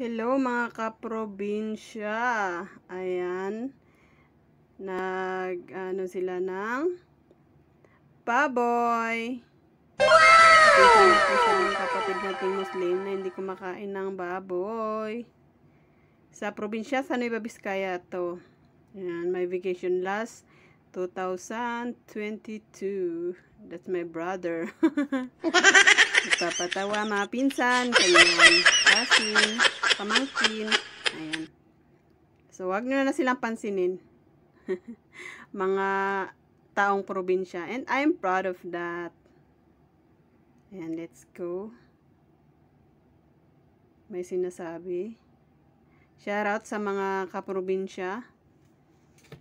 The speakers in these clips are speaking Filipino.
Hello mga kaprobinsya. Ayan. Ano sila ng baboy. Wow! Isa ng kapatid nating Muslim na hindi kumakain ng baboy. Sa probinsya sa Nueva Vizcaya to. Ayan, my vacation last 2022. That's my brother. Nagpapatawa mga pinsan, kanyang kasin, pamangkin. Ayan. So, wag nyo na silang pansinin. Mga taong probinsya. And I'm proud of that. Ayan, let's go. May sinasabi. Shoutout sa mga kaprobinsya.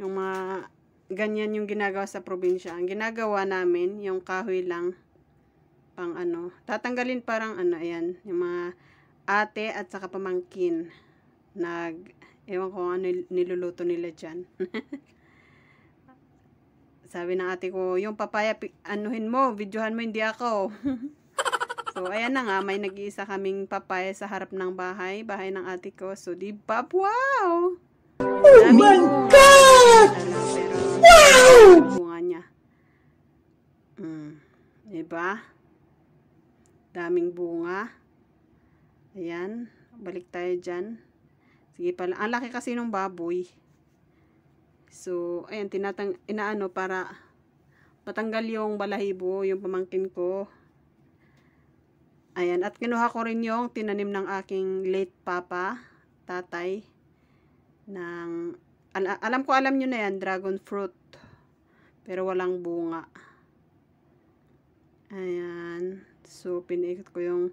Yung mga ganyan yung ginagawa sa probinsya. Ang ginagawa namin, yung kahoy lang. Pang ano. Tatanggalin parang ano, ayan. Yung mga ate at saka pamangkin. Ewan ko ano niluluto nila dyan. Sabi ng ate ko, yung papaya, anuhin mo, videohan mo, hindi ako. So, ayan na nga, may nag-iisa kaming papaya sa harap ng bahay ng ate ko. So, di ba? Wow! Oh my God! Pero, wow! Bunga niya. Diba? Daming bunga. Ayan. Balik tayo dyan. Sige pala. Ang laki kasi ng baboy. So, ayan, inaano para matanggal yung balahibo, yung pamangkin ko. Ayan, at kinuha ko rin yung tinanim ng aking late papa, tatay, alam nyo na yan, dragon fruit. Pero walang bunga. Ayan, so pinaikot ko yung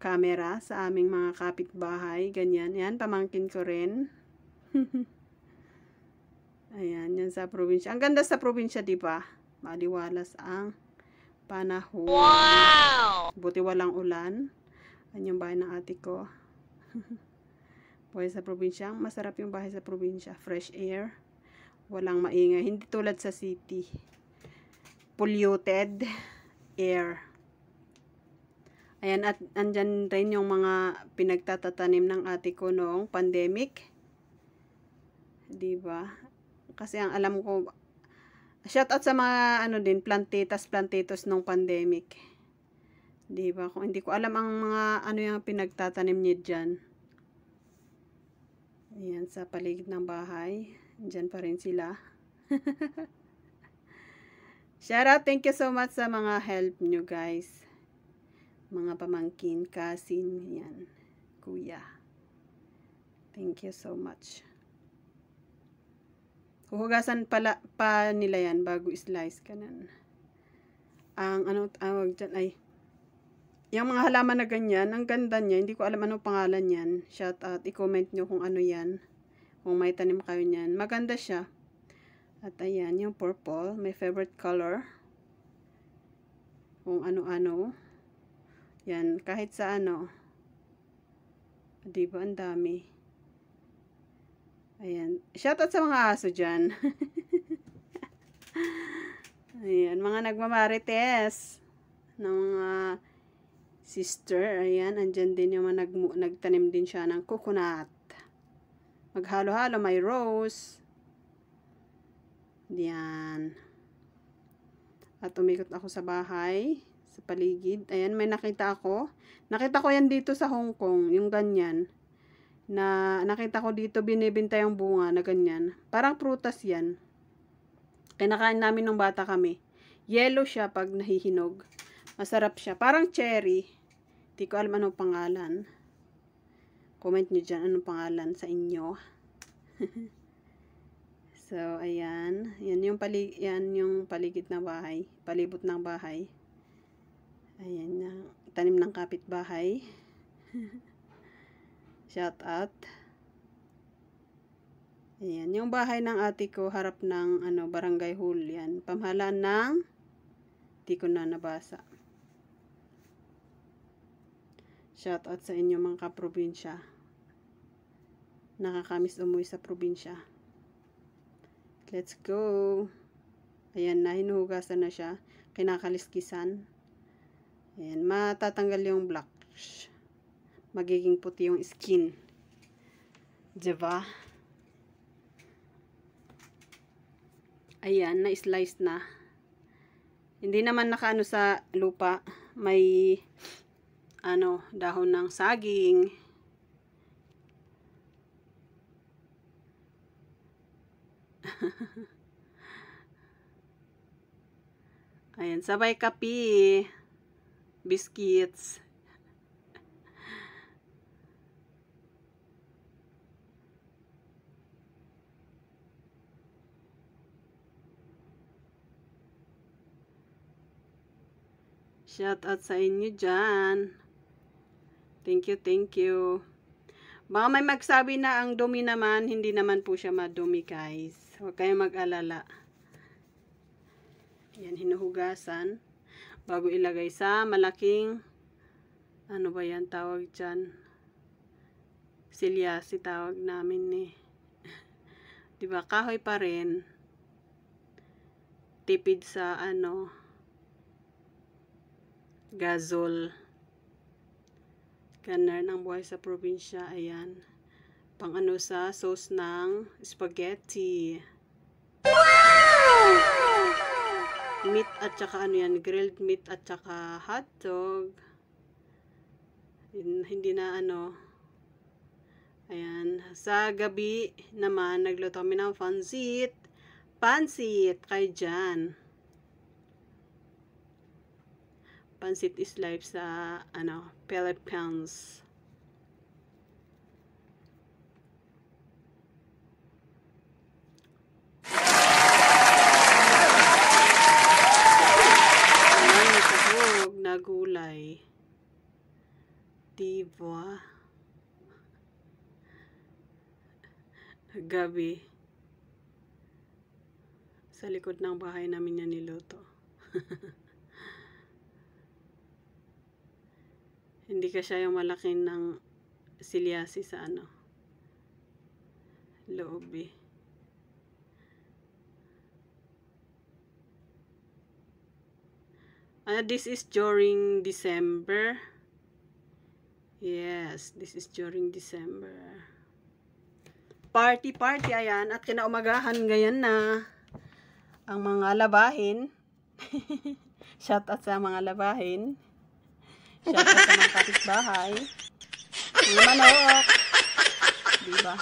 camera sa aming mga kapitbahay, ganyan. Yan, pamangkin ko rin. Ayan, yan sa probinsya. Ang ganda sa probinsya, di ba? Maliwalas ang panahon. Wow! Buti walang ulan. Ayan yung bahay ng ate ko. Buhay sa probinsya. Masarap yung bahay sa probinsya. Fresh air. Walang maingay. Hindi tulad sa city. Polluted air. Ayan, at andyan rin yung mga pinagtatatanim ng ate ko noong pandemic. Diba? Kasi ang alam ko, shout out sa mga plantitos nung pandemic. Diba? Kung hindi ko alam ang mga yung pinagtatanim niya dyan. Ayan, sa paligid ng bahay. Dyan pa rin sila. Shout out, thank you so much sa mga help nyo guys. Mga pamangkin, kasin, yan, kuya. Thank you so much. Huhugasan pa nila yan bago slice kanan. Ang tawag dyan ay yung mga halaman na ganyan, ang ganda niya, hindi ko alam anong pangalan yan. Shout out, i-comment nyo kung ano yan. Kung may tanim kayo niyan. Maganda siya. At ayan, yung purple, my favorite color. Kung ano-ano. Yan, kahit sa ano. Diba, ang dami. Ayan. Shoutout sa mga aso dyan. Ayan, mga nagmamarites. Ng mga sister. Ayan, andyan din yung mga nagtanim din siya ng coconut. Maghalo-halo, may rose. Diyan. At umikot ako sa bahay. Sa paligid. Ayan, may nakita ako. Nakita ko yan dito sa Hong Kong. Yung ganyan. Nakita ko dito binibenta yung bunga na ganyan. Parang prutas yan. Kinakain namin nung bata kami. Yellow siya pag nahihinog. Masarap siya. Parang cherry. Di ko alam anong pangalan. Comment nyo dyan anong pangalan sa inyo. So, ayan. Yan yung paligid ng bahay. Palibot ng bahay. Ayan na. Tanim ng kapitbahay. Shout out. Ayan. Yung bahay ng ate ko, harap ng barangay hall yan. Pamahalaan ng di ko na nabasa. Shout out sa inyo mga kaprobinsya. Nakakamiss umuwi sa probinsya. Let's go. Ayan na, hinuhugasan na siya. Kinakaliskisan. Ayan, matatanggal yung black. Magiging puti yung skin. Diba? Ayan, na-slice na. Hindi naman nakaano sa lupa. May ano, dahon ng saging. Ayan, sabay kape, biscuits. Shout out sa inyo dyan. Thank you, thank you. Baka may magsabi na ang dumi naman, hindi naman po siya madumi guys. Huwag kayong mag-alala. Yan, hinuhugasan. Bago ilagay sa malaking, ano ba yan tawag dyan? Silyasi tawag namin eh. Diba, kahoy pa rin. Tipid sa ano, gasol. Ganun ang buhay sa probinsya. Ayan. Pang ano sa sauce ng spaghetti. Wow! Meat at saka ano yan, grilled meat at saka hotdog. Hindi na ano. Ayan. Sa gabi naman, nagluto kami ng pansit. Pansit kay Jan. Pansit is life sa ano, Philippines. Ayan, sahog na gulay. Diba? Gabi. Sa likod ng bahay namin yan niluto. Hindi ka siya yung malaki ng silyasi sa ano, loob eh. This is during December. Yes, this is during December. Party, ayan. At kinaumagahan ngayon na ang mga labahin. Shout out sa mga labahin. Shout out sa mga kapitbahay. Mga manok. Diba?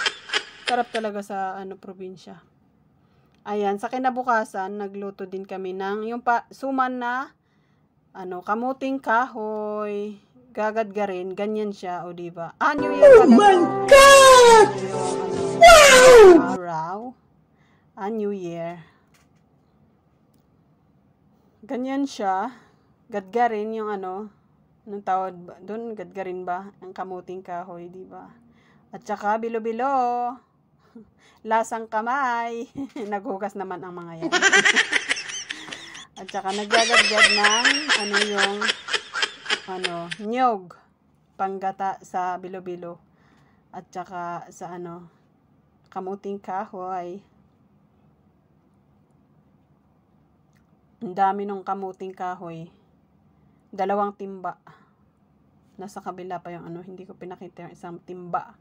Sarap talaga sa ano, probinsya. Ayan, sa kinabukasan, nagluto din kami ng yung suman na ano, kamuting kahoy, gagadgarin, ganyan siya, o diba? New Year pala. Oh my God! Wow! Araw. New Year. Ganyan siya. Gadgarin yung ano, anong tawag ba? Doon, gadgarin ba? Ang kamuting kahoy, diba? At saka, bilo-bilo. Lasang kamay. Naghugas naman ang mga yan. At saka, naggagadgad ng, ano yung, ano, nyog. Panggata sa bilo-bilo. At saka, sa ano, kamuting kahoy. Ang dami ng kamuting kahoy. 2 timba. Nasa kabila pa yung ano, hindi ko pinakita yung isang timba.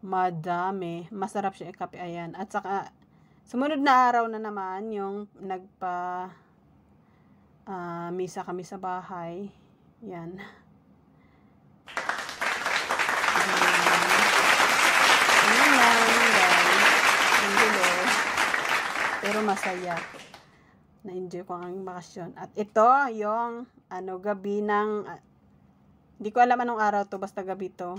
Madami. Masarap siya ikape, ayan. At saka, sumunod na araw na naman, yung misa kami sa bahay. Yan. Ayan lang, guys. Ang gulo. Pero masaya. Na-enjoy ko ang bakasyon. At ito, yung ano, gabi ng, hindi ko alam anong araw to, basta gabi to.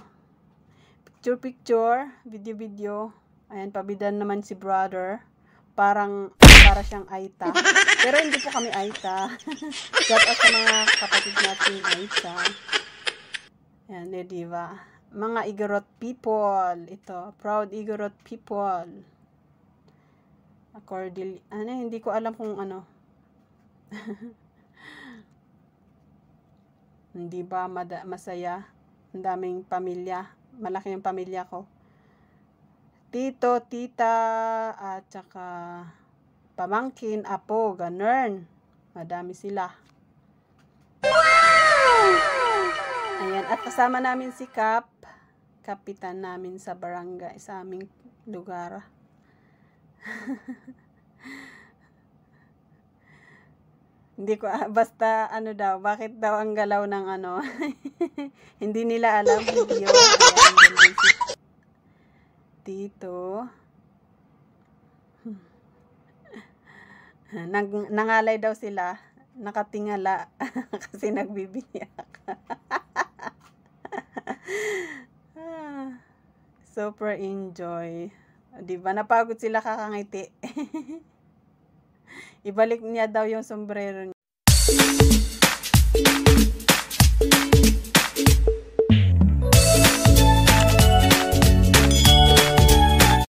Picture, video. Ayan, pabidan naman si brother. Para siyang Aita. Pero hindi po kami Aita. Shout out sa mga kapatid natin Aita. Ayan, diba? Mga Igorot people. Ito, proud Igorot people. Accordingly, hindi ko alam kung ano. Hindi ba masaya? Ang daming pamilya. Malaki yung pamilya ko. Tito, tita, at saka pamangkin, apo, ganun. Madami sila. Wow! Ayan, at kasama namin si Kap. kapitan namin sa barangay, sa aming lugar. Hindi ko, basta ano daw, bakit daw ang galaw ng ano, hindi nila alam video. Ayan, ganun si Tito. Nangalay daw sila, nakatingala, kasi nagbibiyak. Super enjoy. Diba, napagod sila kakangiti. Ibalik niya daw yung sombrero niya.